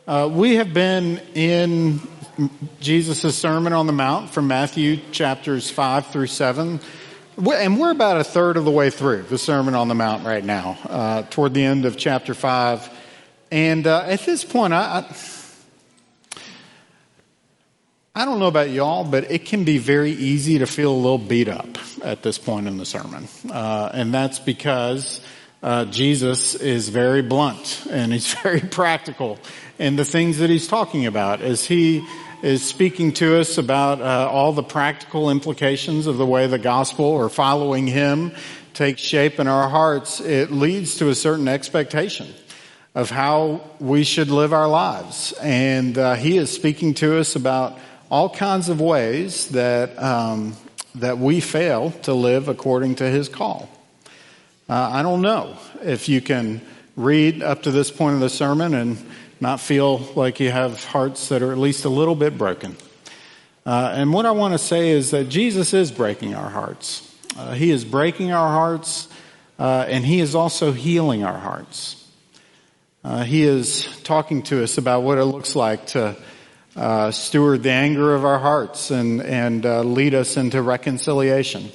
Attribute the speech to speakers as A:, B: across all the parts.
A: We have been in Jesus' Sermon on the Mount from Matthew chapters 5 through 7. And we're about a third of the way through the Sermon on the Mount right now, toward the end of chapter 5. And at this point, I don't know about y'all, but it can be very easy to feel a little beat up at this point in the sermon. And that's because Jesus is very blunt and he's very practical in the things that he's talking about as he is speaking to us about all the practical implications of the way the gospel or following him takes shape in our hearts. It leads to a certain expectation of how we should live our lives. And he is speaking to us about all kinds of ways that that we fail to live according to his call. I don't know if you can read up to this point of the sermon and not feel like you have hearts that are at least a little bit broken. And what I want to say is that Jesus is breaking our hearts. He is breaking our hearts, and he is also healing our hearts. He is talking to us about what it looks like to steward the anger of our hearts and lead us into reconciliation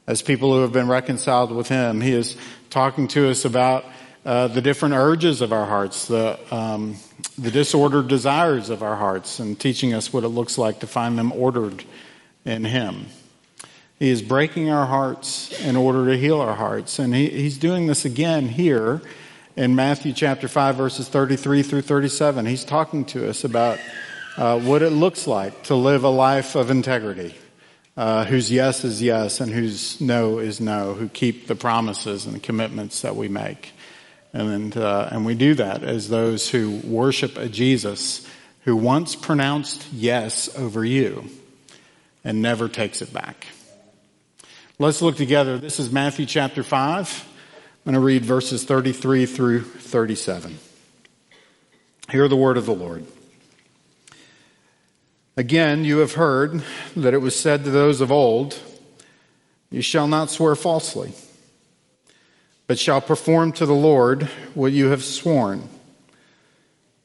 A: as people who have been reconciled with him. He is talking to us about the different urges of our hearts, the disordered desires of our hearts, and teaching us what it looks like to find them ordered in him. He is breaking our hearts in order to heal our hearts. And he's doing this again here in Matthew chapter 5, verses 33 through 37. He's talking to us about what it looks like to live a life of integrity, whose yes is yes and whose no is no, who keep the promises and the commitments that we make. And we do that as those who worship a Jesus who once pronounced yes over you and never takes it back. Let's look together. This is Matthew chapter 5. I'm going to read verses 33 through 37. Hear the word of the Lord. Again, you have heard that it was said to those of old, "You shall not swear falsely, but shall perform to the Lord what you have sworn.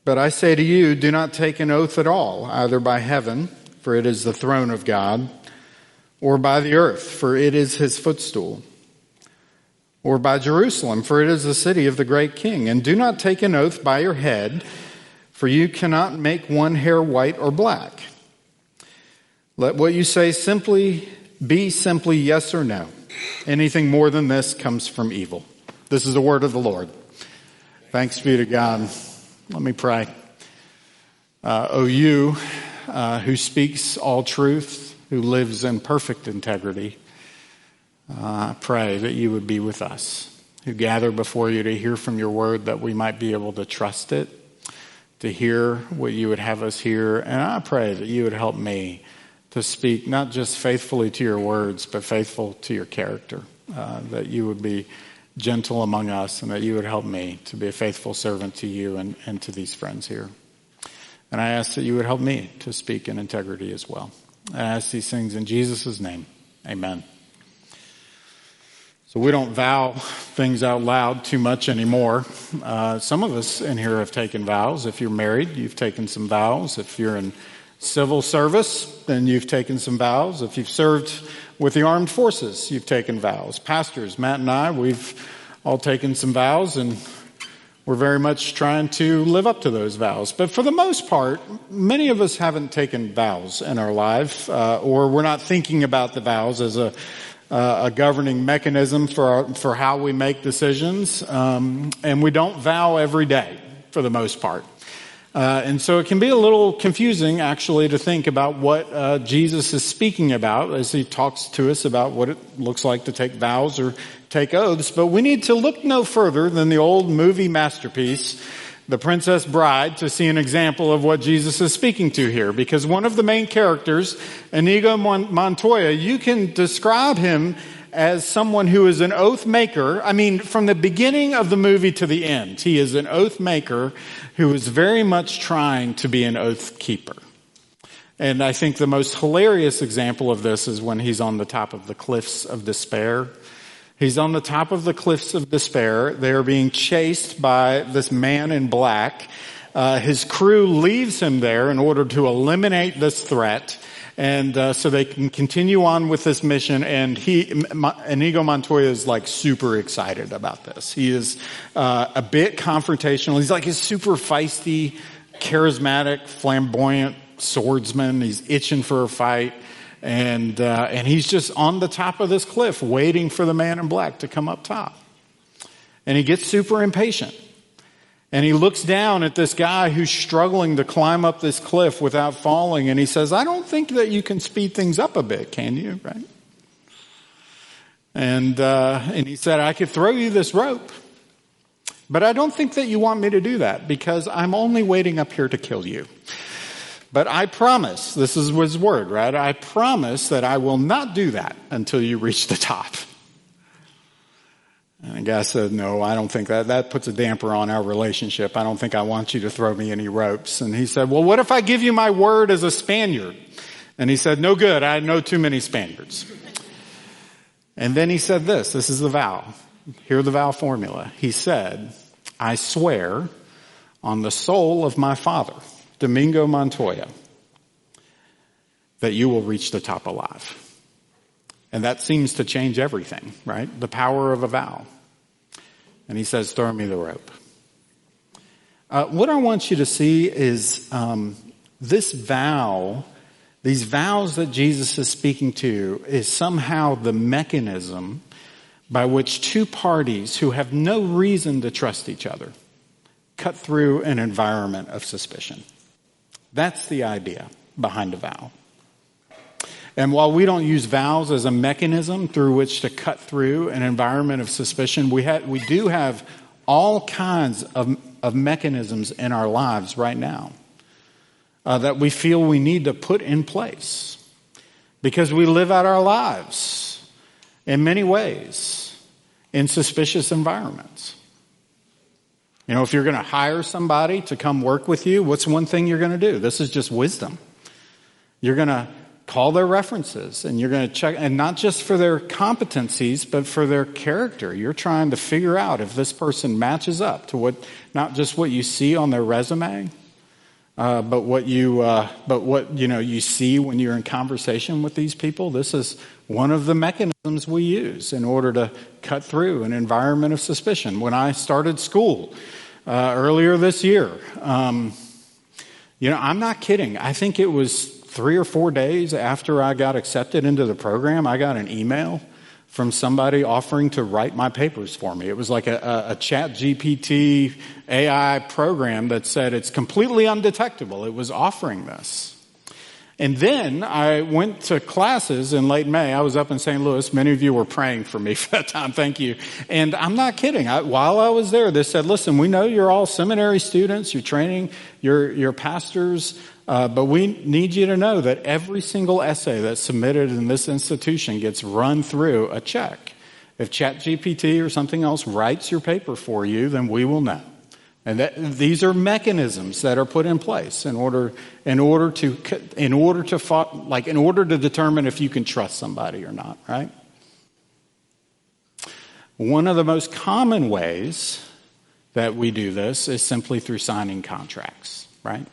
A: But I say to you, do not take an oath at all, either by heaven, for it is the throne of God, or by the earth, for it is his footstool, or by Jerusalem, for it is the city of the great king. And do not take an oath by your head, for you cannot make one hair white or black. Let what you say be simply yes or no. Anything more than this comes from evil." This is the word of the Lord. Thanks be to God. Let me pray. O you who speaks all truth, who lives in perfect integrity, I pray that you would be with us, who gather before you to hear from your word, that we might be able to trust it, to hear what you would have us hear. And I pray that you would help me to speak not just faithfully to your words, but faithful to your character, that you would be gentle among us, and that you would help me to be a faithful servant to you and to these friends here. And I ask that you would help me to speak in integrity as well. I ask these things in Jesus' name. Amen. So we don't vow things out loud too much anymore. Some of us in here have taken vows. If you're married, you've taken some vows. If you're in civil service, then you've taken some vows. If you've served with the armed forces, you've taken vows. Pastors, Matt and I, we've all taken some vows, and we're very much trying to live up to those vows. But for the most part, many of us haven't taken vows in our life, or we're not thinking about the vows as a governing mechanism for how we make decisions. And we don't vow every day for the most part. And so it can be a little confusing, actually, to think about what Jesus is speaking about as he talks to us about what it looks like to take vows or take oaths. But we need to look no further than the old movie masterpiece, The Princess Bride, to see an example of what Jesus is speaking to here. Because one of the main characters, Inigo Montoya, you can describe him as someone who is an oath maker. I mean, from the beginning of the movie to the end, he is an oath maker who is very much trying to be an oath keeper. And I think the most hilarious example of this is when he's on the top of the cliffs of despair. He's on the top of the cliffs of despair. They are being chased by this man in black his crew leaves him there in order to eliminate this threat, and so they can continue on with this mission. And Inigo Montoya is like super excited about this. He is a bit confrontational. He's like a super feisty, charismatic, flamboyant swordsman. He's itching for a fight, and he's just on the top of this cliff waiting for the man in black to come up top. And he gets super impatient. And he looks down at this guy who's struggling to climb up this cliff without falling, and he says, "I don't think that you can speed things up a bit, can you?" Right? And he said, "I could throw you this rope, but I don't think that you want me to do that because I'm only waiting up here to kill you. But I promise," this is his word, right? "I promise that I will not do that until you reach the top." And the guy said, "No, I don't think that puts a damper on our relationship. I don't think I want you to throw me any ropes." And he said, "Well, what if I give you my word as a Spaniard?" And he said, "No good. I know too many Spaniards." And then he said this is the vow. Hear the vow formula. He said, "I swear on the soul of my father, Domingo Montoya, that you will reach the top alive." And that seems to change everything, right? The power of a vow. And he says, "Throw me the rope." What I want you to see is this vow, these vows that Jesus is speaking to, is somehow the mechanism by which two parties who have no reason to trust each other cut through an environment of suspicion. That's the idea behind a vow. And while we don't use vows as a mechanism through which to cut through an environment of suspicion, we do have all kinds of mechanisms in our lives right now that we feel we need to put in place because we live out our lives in many ways in suspicious environments. You know, if you're going to hire somebody to come work with you, what's one thing you're going to do? This is just wisdom. You're going to call their references, and you're going to check, and not just for their competencies, but for their character. You're trying to figure out if this person matches up to not just what you see on their resume, but what you see when you're in conversation with these people. This is one of the mechanisms we use in order to cut through an environment of suspicion. When I started school earlier this year, I'm not kidding. I think it was 3 or 4 days after I got accepted into the program, I got an email from somebody offering to write my papers for me. It was like a ChatGPT AI program that said it's completely undetectable. It was offering this. And then I went to classes in late May. I was up in St. Louis. Many of you were praying for me for that time. Thank you. And I'm not kidding. While I was there, they said, "Listen, we know you're all seminary students. You're training. You're pastors. But we need you to know that every single essay that's submitted in this institution gets run through a check. If ChatGPT or something else writes your paper for you, then we will know." And these are mechanisms that are put in place in order to determine if you can trust somebody or not, right? One of the most common ways that we do this is simply through signing contracts, right?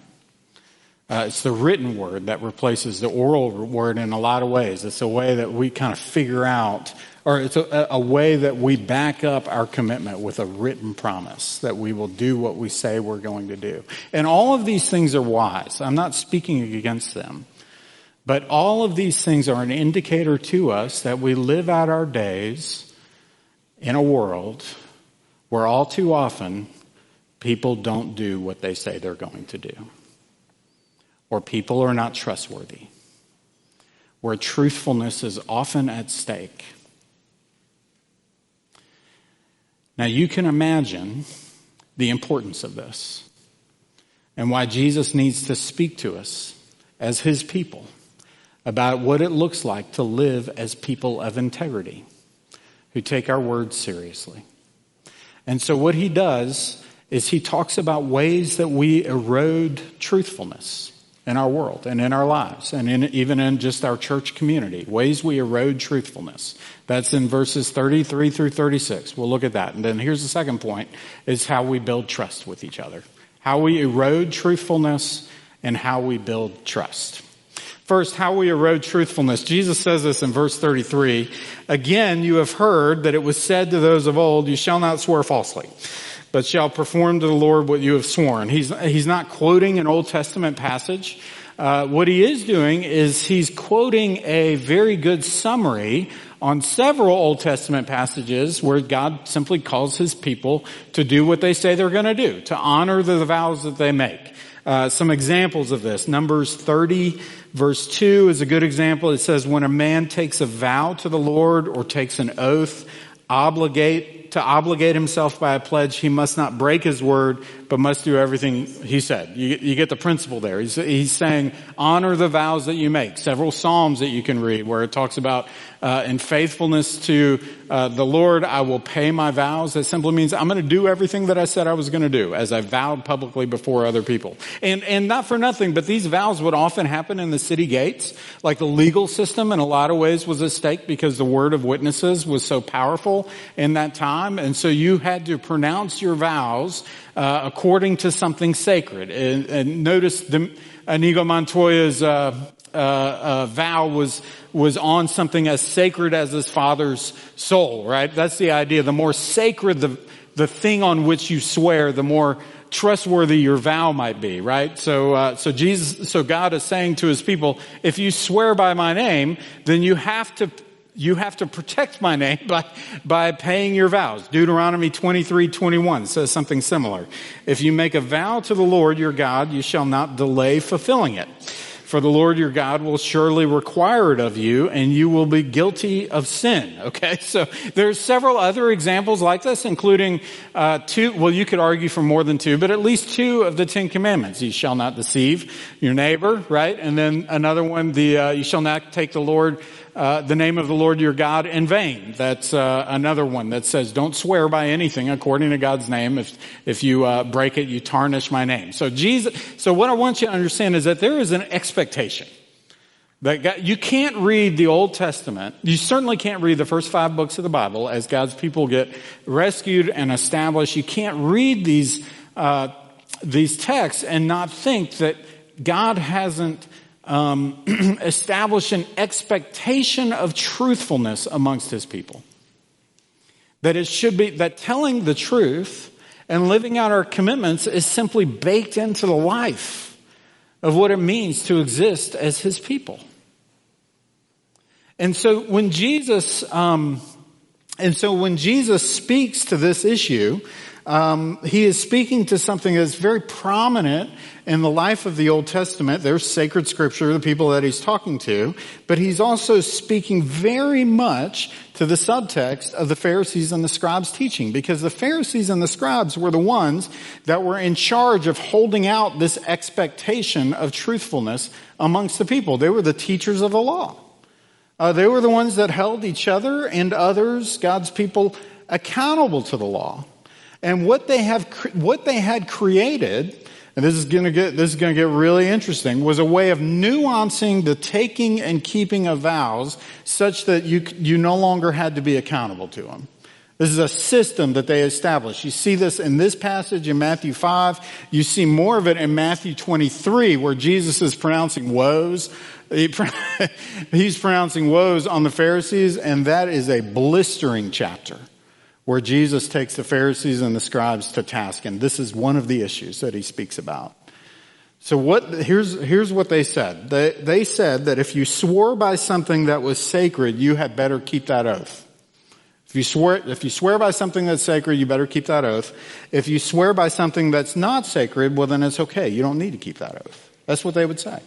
A: It's the written word that replaces the oral word in a lot of ways. It's a way that we kind of figure out, or it's a way that we back up our commitment with a written promise that we will do what we say we're going to do. And all of these things are wise. I'm not speaking against them. But all of these things are an indicator to us that we live out our days in a world where all too often people don't do what they say they're going to do. Or people are not trustworthy, where truthfulness is often at stake. Now you can imagine the importance of this and why Jesus needs to speak to us as his people about what it looks like to live as people of integrity who take our words seriously. And so what he does is he talks about ways that we erode truthfulness in our world and in our lives and even in just our church community, ways we erode truthfulness. That's in verses 33 through 36. We'll look at that. And then here's the second point, is how we build trust with each other. how we erode truthfulness, and how we build trust. First, how we erode truthfulness. Jesus says this in verse 33. Again, you have heard that it was said to those of old, you shall not swear falsely, but shall perform to the Lord what you have sworn. He's not quoting an Old Testament passage. What he is doing is he's quoting a very good summary on several Old Testament passages where God simply calls his people to do what they say they're going to do, to honor the vows that they make. Some examples of this. Numbers 30, verse 2 is a good example. It says, when a man takes a vow to the Lord or takes an oath, to obligate himself by a pledge, he must not break his word, but must do everything he said. You get the principle there. He's saying, honor the vows that you make. Several Psalms that you can read where it talks about, in faithfulness to the Lord, I will pay my vows. That simply means I'm going to do everything that I said I was going to do, as I vowed publicly before other people. And not for nothing, but these vows would often happen in the city gates. Like the legal system in a lot of ways was at stake because the word of witnesses was so powerful in that time. And so you had to pronounce your vows according to something sacred. And notice Inigo Montoya's vow was on something as sacred as his father's soul, right? That's the idea. The more sacred the thing on which you swear, the more trustworthy your vow might be, right? So God is saying to his people, if you swear by my name, then you have to protect my name by paying your vows. Deuteronomy 23:21 says something similar. If you make a vow to the Lord your God, you shall not delay fulfilling it. For the Lord your God will surely require it of you, and you will be guilty of sin. Okay, so there's several other examples like this, including two. Well, you could argue for more than two, but at least two of the Ten Commandments. You shall not deceive your neighbor, right? And then another one, you shall not take the name of the Lord your God in vain. That's another one that says, don't swear by anything according to God's name. If you break it, you tarnish my name. So what I want you to understand is that there is an expectation that God, you can't read the Old Testament. You certainly can't read the first 5 books of the Bible as God's people get rescued and established. You can't read these texts and not think that God hasn't establish an expectation of truthfulness amongst his people. That it should be that telling the truth and living out our commitments is simply baked into the life of what it means to exist as his people. And so when Jesus speaks to this issue, he is speaking to something that's very prominent in the life of the Old Testament. There's sacred scripture, the people that he's talking to, but he's also speaking very much to the subtext of the Pharisees and the scribes' teaching, because the Pharisees and the scribes were the ones that were in charge of holding out this expectation of truthfulness amongst the people. They were the teachers of the law. They were the ones that held each other and others, God's people, accountable to the law. And what they had created, and this is going to get really interesting, was a way of nuancing the taking and keeping of vows such that you no longer had to be accountable to them. This is a system that they established. You see this in this passage in Matthew 5. You see more of it in Matthew 23, where Jesus is pronouncing woes. He's pronouncing woes on the Pharisees, and that is a blistering chapter where Jesus takes the Pharisees and the scribes to task. And this is one of the issues that he speaks about. So here's what they said. They said that if you swore by something that was sacred, you had better keep that oath. If you swear by something that's sacred, you better keep that oath. If you swear by something that's not sacred, well, then it's okay. You don't need to keep that oath. That's what they would say.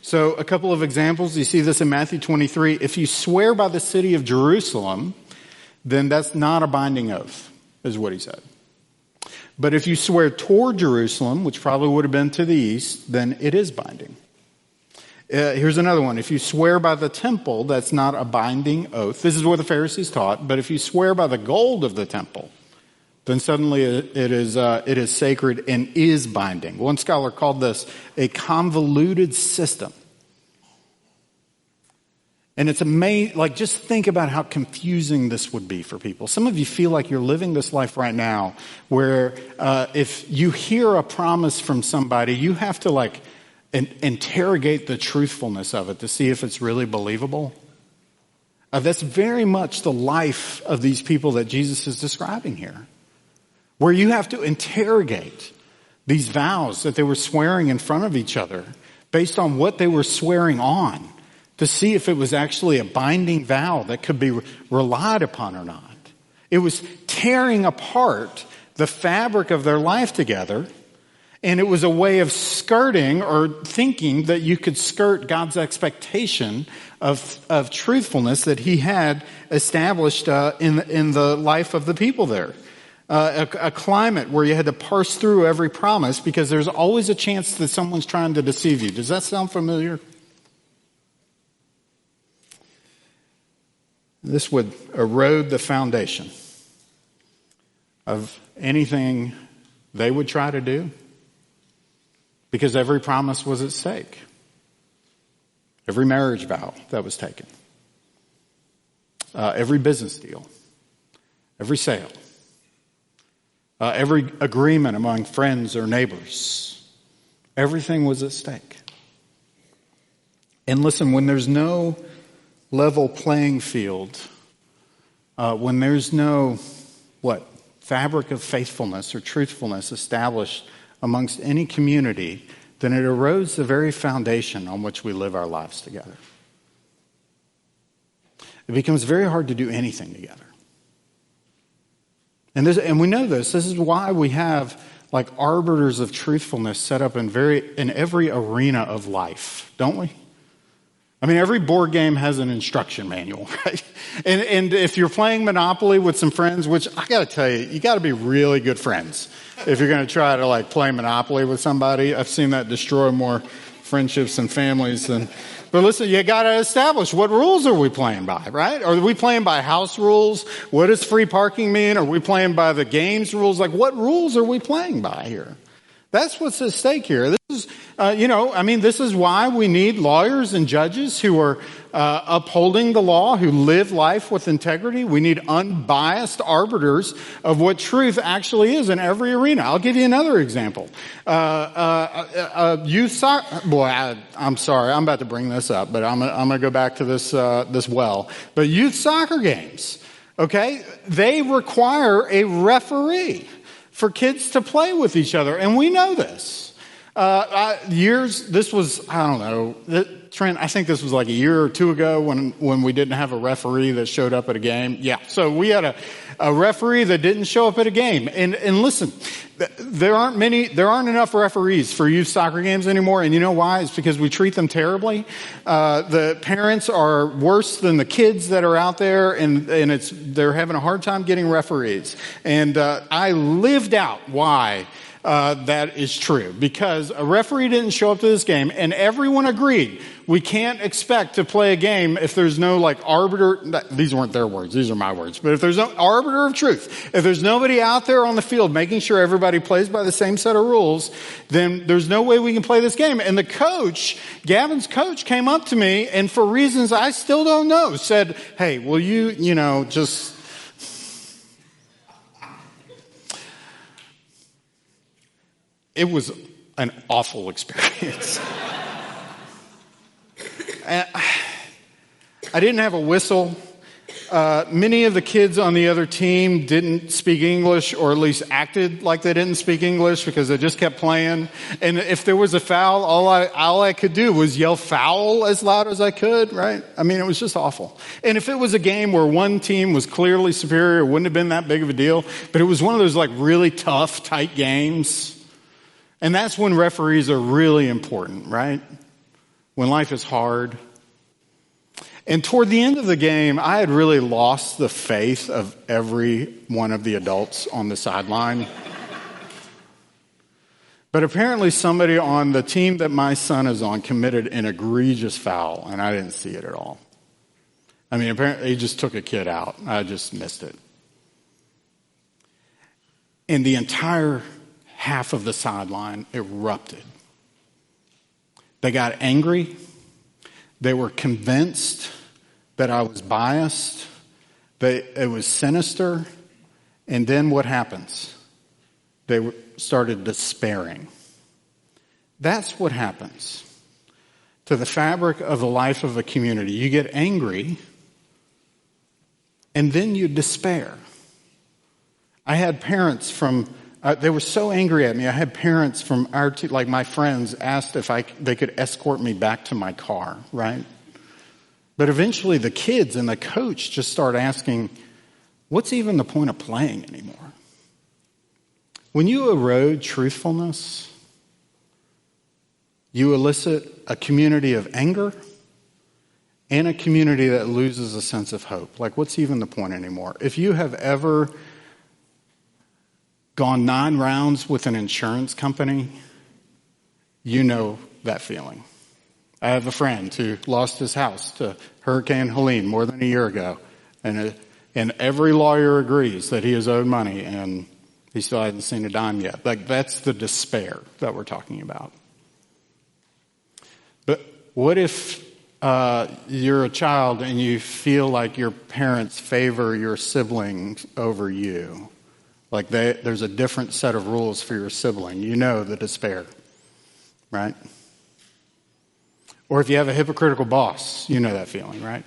A: So a couple of examples. You see this in Matthew 23. If you swear by the city of Jerusalem, then that's not a binding oath, is what he said. But if you swear toward Jerusalem, which probably would have been to the east, then it is binding. Here's another one. If you swear by the temple, that's not a binding oath. This is what the Pharisees taught. But if you swear by the gold of the temple, then suddenly it is sacred and is binding. One scholar called this a convoluted system. And it's amazing, like just think about how confusing this would be for people. Some of you feel like you're living this life right now where if you hear a promise from somebody, you have to like interrogate the truthfulness of it to see if it's really believable. That's very much the life of these people that Jesus is describing here, where you have to interrogate these vows that they were swearing in front of each other based on what they were swearing on to see if it was actually a binding vow that could be relied upon or not. It was tearing apart the fabric of their life together, and it was a way of skirting or thinking that you could skirt God's expectation of truthfulness that he had established in the life of the people there. A climate where you had to parse through every promise because there's always a chance that someone's trying to deceive you. Does that sound familiar? This would erode the foundation of anything they would try to do because every promise was at stake. Every marriage vow that was taken. Every business deal. Every sale. Every agreement among friends or neighbors. Everything was at stake. And listen, when there's no level playing field, when there's no, fabric of faithfulness or truthfulness established amongst any community, then it erodes the very foundation on which we live our lives together. It becomes very hard to do anything together. And we know this. This is why we have like arbiters of truthfulness set up in every arena of life, don't we? I mean, every board game has an instruction manual, right? And if you're playing Monopoly with some friends, which I got to tell you got to be really good friends if you're going to try to like play Monopoly with somebody. I've seen that destroy more friendships and families than. But listen, you got to establish what rules are we playing by, right? Are we playing by house rules? What does free parking mean? Are we playing by the game's rules? Like, what rules are we playing by here? That's what's at stake here. This is, this is why we need lawyers and judges who are upholding the law, who live life with integrity. We need unbiased arbiters of what truth actually is in every arena. I'll give you another example. Youth soccer. Boy, I'm sorry, I'm about to bring this up, but I'm going to go back to this well. But youth soccer games, okay, they require a referee for kids to play with each other. And we know this. This was, I don't know, Trent, I think this was like a year or two ago when we didn't have a referee that showed up at a game. Yeah, so we had a referee that didn't show up at a game. And listen, there aren't enough referees for youth soccer games anymore. And you know why? It's because we treat them terribly. The parents are worse than the kids that are out there, and they're having a hard time getting referees. And I lived out why that is true, because a referee didn't show up to this game, and everyone agreed we can't expect to play a game if there's no like arbiter. These weren't their words; these are my words. But if there's no arbiter of truth, if there's nobody out there on the field making sure everybody plays by the same set of rules, then there's no way we can play this game. And the coach, Gavin's coach, came up to me, and for reasons I still don't know, said, "Hey, will you, just." It was an awful experience. I didn't have a whistle. Many of the kids on the other team didn't speak English, or at least acted like they didn't speak English, because they just kept playing. And if there was a foul, all I could do was yell foul as loud as I could, right? I mean, it was just awful. And if it was a game where one team was clearly superior, it wouldn't have been that big of a deal. But it was one of those like really tough, tight games. And that's when referees are really important, right? When life is hard. And toward the end of the game, I had really lost the faith of every one of the adults on the sideline. But apparently somebody on the team that my son is on committed an egregious foul, and I didn't see it at all. I mean, apparently he just took a kid out. I just missed it. And the entire half of the sideline erupted. They got angry. They were convinced that I was biased, that it was sinister. And then what happens? They started despairing. That's what happens to the fabric of the life of a community. You get angry, and then you despair. I had parents from, they were so angry at me, I had parents from like my friends asked if they could escort me back to my car, right? But eventually the kids and the coach just start asking, what's even the point of playing anymore? When you erode truthfulness, you elicit a community of anger and a community that loses a sense of hope. Like, what's even the point anymore? If you have ever gone 9 rounds with an insurance company, you know that feeling. I have a friend who lost his house to Hurricane Helene more than a year ago, and every lawyer agrees that he is owed money, and he still hasn't seen a dime yet. Like, that's the despair that we're talking about. But what if you're a child and you feel like your parents favor your siblings over you? Like there's a different set of rules for your sibling. You know the despair, right? Or if you have a hypocritical boss, you know that feeling, right?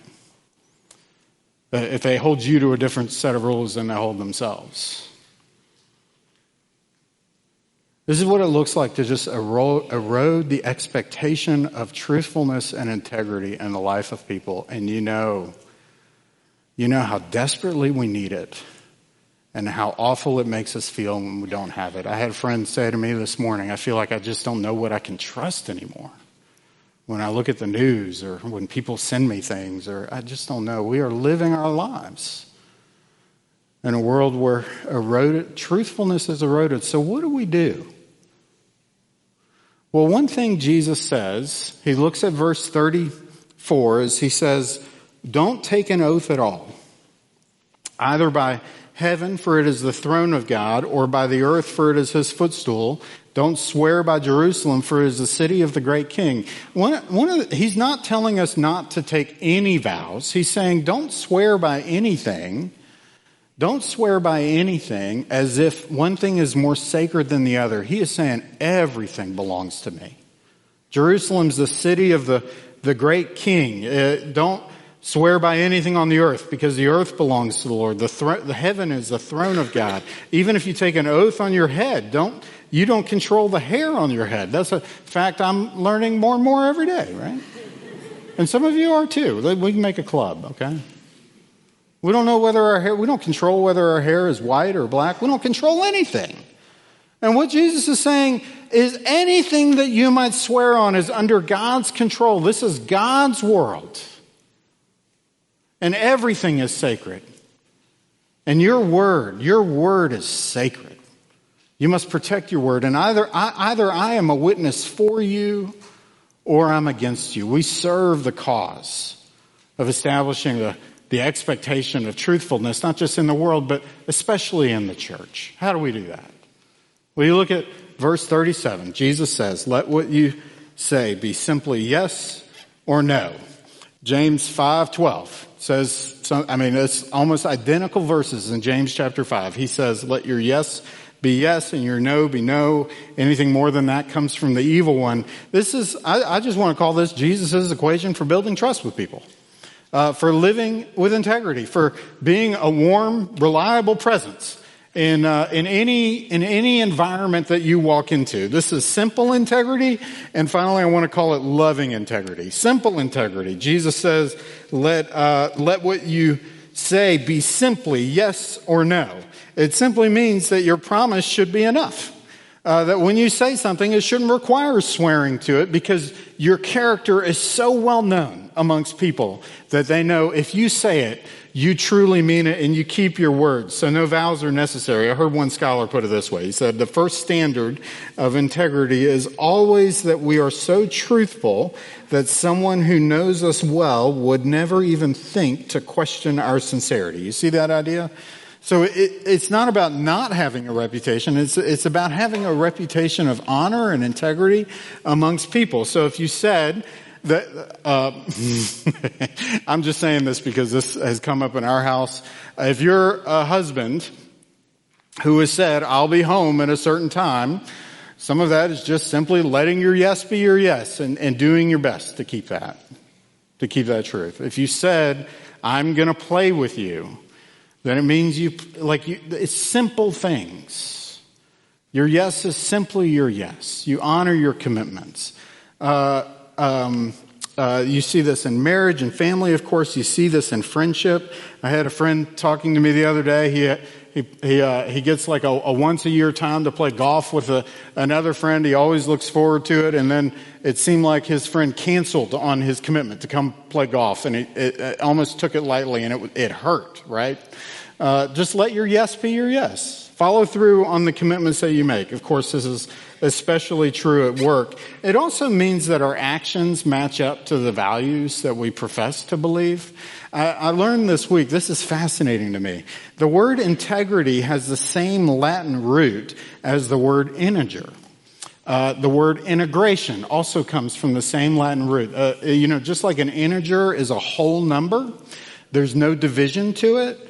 A: If they hold you to a different set of rules than they hold themselves. This is what it looks like to just erode the expectation of truthfulness and integrity in the life of people. And you know how desperately we need it and how awful it makes us feel when we don't have it. I had a friend say to me this morning, I feel like I just don't know what I can trust anymore. When I look at the news or when people send me things, or I just don't know. We are living our lives in a world where truthfulness is eroded. So what do we do? Well, one thing Jesus says, he looks at verse 34, is he says, don't take an oath at all, either by heaven, for it is the throne of God, or by the earth, for it is his footstool. Don't swear by Jerusalem, for it is the city of the great king. He's not telling us not to take any vows. He's saying don't swear by anything. Don't swear by anything as if one thing is more sacred than the other. He is saying everything belongs to me. Jerusalem's the city of the great king. Don't swear by anything on the earth because the earth belongs to the Lord. The heaven is the throne of God. Even if you take an oath on your head, you don't control the hair on your head. That's a fact I'm learning more and more every day, right? And some of you are too. We can make a club, okay? We don't know we don't control whether our hair is white or black. We don't control anything. And what Jesus is saying is anything that you might swear on is under God's control. This is God's world. And everything is sacred. And your word is sacred. You must protect your word. And either I am a witness for you or I'm against you. We serve the cause of establishing the expectation of truthfulness, not just in the world, but especially in the church. How do we do that? Well, you look at verse 37. Jesus says, let what you say be simply yes or no. James 5:12 says, it's almost identical verses in James chapter 5. He says, let your yes be yes and your no be no. Anything more than that comes from the evil one. I just want to call this Jesus' equation for building trust with people. For living with integrity, for being a warm, reliable presence in any environment that you walk into. This is simple integrity, and finally, I want to call it loving integrity. Simple integrity. Jesus says, "Let what you say be simply yes or no." It simply means that your promise should be enough. That when you say something, it shouldn't require swearing to it because your character is so well known amongst people that they know if you say it, you truly mean it and you keep your words. So no vows are necessary. I heard one scholar put it this way. He said, the first standard of integrity is always that we are so truthful that someone who knows us well would never even think to question our sincerity. You see that idea? So it's not about not having a reputation. It's about having a reputation of honor and integrity amongst people. So if you said, I'm just saying this because this has come up in our house. If you're a husband who has said, I'll be home at a certain time, some of that is just simply letting your yes be your yes and doing your best to keep that truth. If you said, I'm going to play with you, then it means it's simple things. Your yes is simply your yes. You honor your commitments. You see this in marriage and family, of course. You see this in friendship. I had a friend talking to me the other day. He gets like a once a year time to play golf with another friend. He always looks forward to it. And then it seemed like his friend canceled on his commitment to come play golf. And it almost took it lightly, and it hurt, right? Just let your yes be your yes. Follow through on the commitments that you make. Of course, this is especially true at work. It also means that our actions match up to the values that we profess to believe. I learned this week, this is fascinating to me. The word integrity has the same Latin root as the word integer. The word integration also comes from the same Latin root. Just like an integer is a whole number, there's no division to it.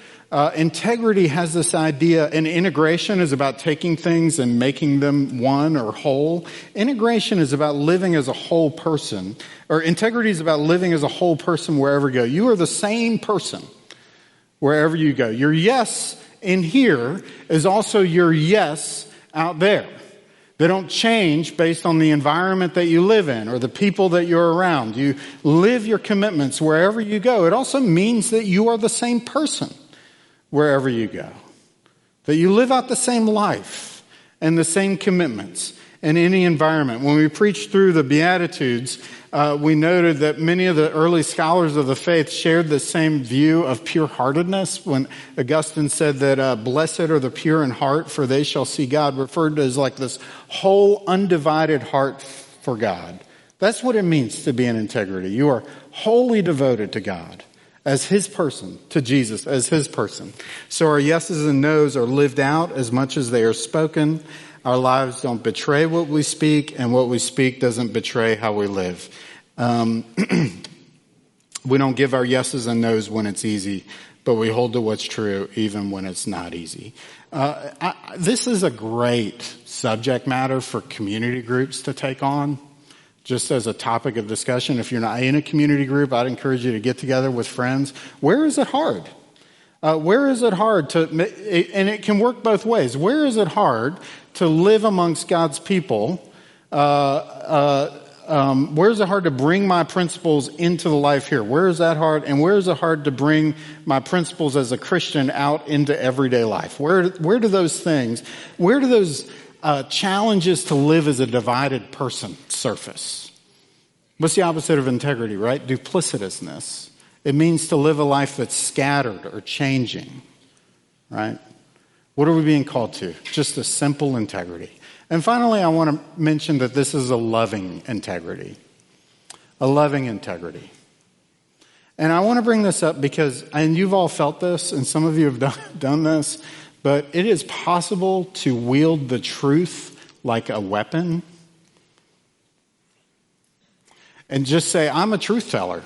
A: Integrity has this idea, and integration is about taking things and making them one or whole. Integration is about living as a whole person, or integrity is about living as a whole person wherever you go. You are the same person wherever you go. Your yes in here is also your yes out there. They don't change based on the environment that you live in or the people that you're around. You live your commitments wherever you go. It also means that you are the same person wherever you go. That you live out the same life and the same commitments in any environment. When we preached through the Beatitudes, we noted that many of the early scholars of the faith shared the same view of pure-heartedness. When Augustine said that blessed are the pure in heart, for they shall see God, referred to as like this whole undivided heart for God. That's what it means to be in integrity. You are wholly devoted to God as his person, to Jesus as his person. So our yeses and nos are lived out as much as they are spoken. Our lives don't betray what we speak, and what we speak doesn't betray how we live. We don't give our yeses and nos when it's easy, but we hold to what's true even when it's not easy. This is a great subject matter for community groups to take on. Just as a topic of discussion, if you're not in a community group, I'd encourage you to get together with friends. Where is it hard? Where is it hard to, and it can work both ways. Where is it hard to live amongst God's people? Where is it hard to bring my principles into the life here? Where is that hard? And where is it hard to bring my principles as a Christian out into everyday life? Where do those challenges to live as a divided person surface? What's the opposite of integrity, right? Duplicitousness. It means to live a life that's scattered or changing, right? What are we being called to? Just a simple integrity. And finally, I want to mention that this is a loving integrity. A loving integrity. And I want to bring this up because, and you've all felt this, and some of you have done this, but it is possible to wield the truth like a weapon and just say, I'm a truth teller.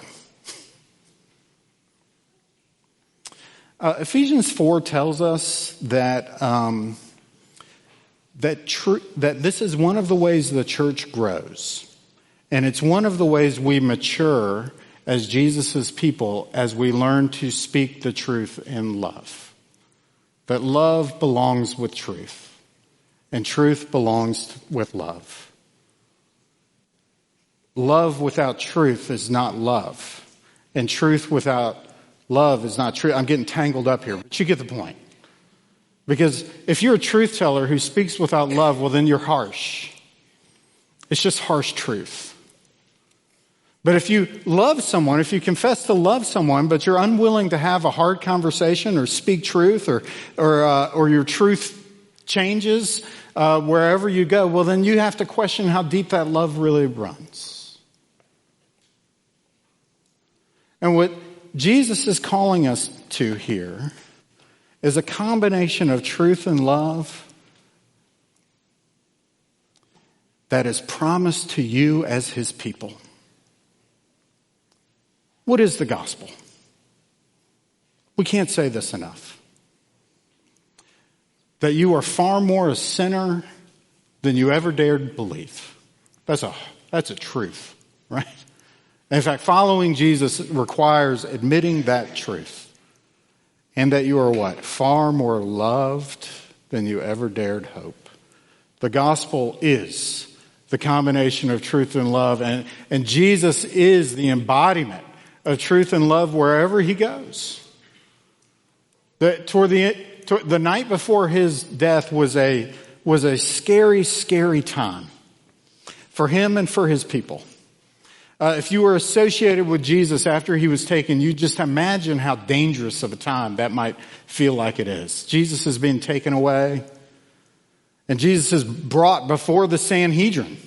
A: Ephesians 4 tells us that that this is one of the ways the church grows. And it's one of the ways we mature as Jesus' people as we learn to speak the truth in love. That love belongs with truth, and truth belongs with love. Love without truth is not love, and truth without love is not truth. I'm getting tangled up here, but you get the point. Because if you're a truth teller who speaks without love, well, then you're harsh. It's just harsh truth. But if you love someone, if you confess to love someone, but you're unwilling to have a hard conversation or speak truth or your truth changes wherever you go, well, then you have to question how deep that love really runs. And what Jesus is calling us to here is a combination of truth and love that is promised to you as his people. What is the gospel? We can't say this enough. That you are far more a sinner than you ever dared believe. That's a truth, right? In fact, following Jesus requires admitting that truth. And that you are what? Far more loved than you ever dared hope. The gospel is the combination of truth and love. And Jesus is the embodiment of truth and love wherever he goes. Toward the night before his death was a scary, scary time for him and for his people. If you were associated with Jesus after he was taken, you just imagine how dangerous of a time that might feel like it is. Jesus is being taken away, and Jesus is brought before the Sanhedrin.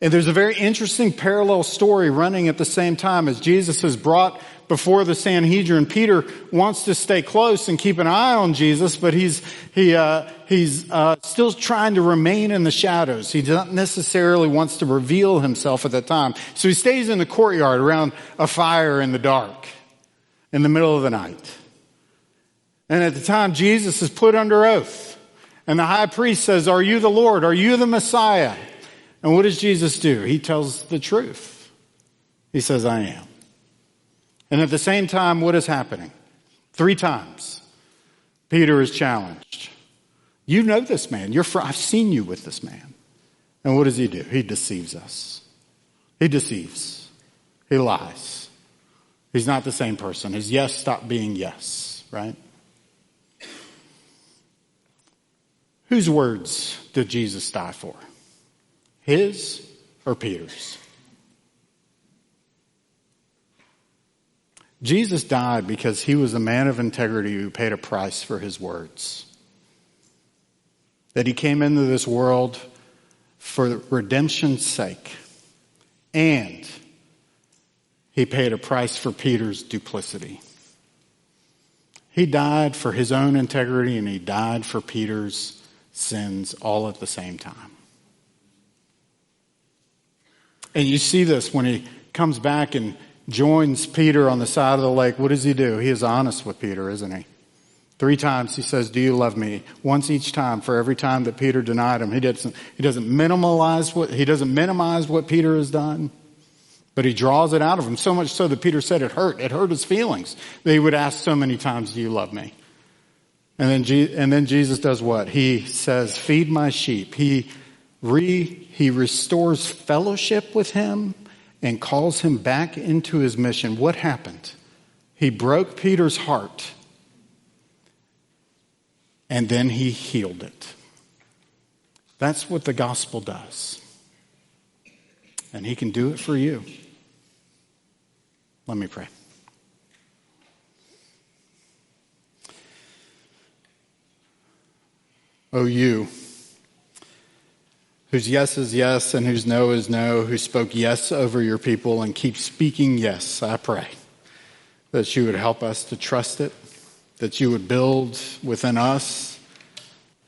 A: And there's a very interesting parallel story running at the same time as Jesus is brought before the Sanhedrin. Peter wants to stay close and keep an eye on Jesus, but he's still trying to remain in the shadows. He doesn't necessarily wants to reveal himself at that time. So he stays in the courtyard around a fire in the dark, in the middle of the night. And at the time, Jesus is put under oath. And the high priest says, "Are you the Lord? Are you the Messiah?" And what does Jesus do? He tells the truth. He says, "I am." And at the same time, what is happening? 3 times, Peter is challenged. You know this man. I've seen you with this man. And what does he do? He deceives us. He deceives. He lies. He's not the same person. His yes stopped being yes, right? Whose words did Jesus die for? His or Peter's? Jesus died because he was a man of integrity who paid a price for his words. That he came into this world for redemption's sake. And he paid a price for Peter's duplicity. He died for his own integrity and he died for Peter's sins all at the same time. And you see this when he comes back and joins Peter on the side of the lake. What does he do? He is honest with Peter, isn't he? 3 times he says, "Do you love me?" Once each time for every time that Peter denied him. He doesn't minimize what Peter has done, but he draws it out of him. So much so that Peter said it hurt. It hurt his feelings that he would ask so many times, "Do you love me?" And then Jesus does what? He says, "Feed my sheep." He restores fellowship with him and calls him back into his mission. What happened? He broke Peter's heart, and then he healed it. That's what the gospel does. And he can do it for you. Let me pray. Oh, you, whose yes is yes and whose no is no, who spoke yes over your people and keep speaking yes, I pray that you would help us to trust it, that you would build within us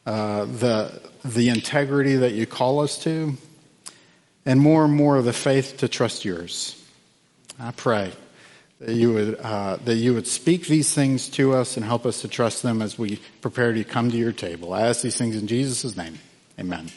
A: the integrity that you call us to, and more of the faith to trust yours. I pray that you would speak these things to us and help us to trust them as we prepare to come to your table. I ask these things in Jesus' name. Amen.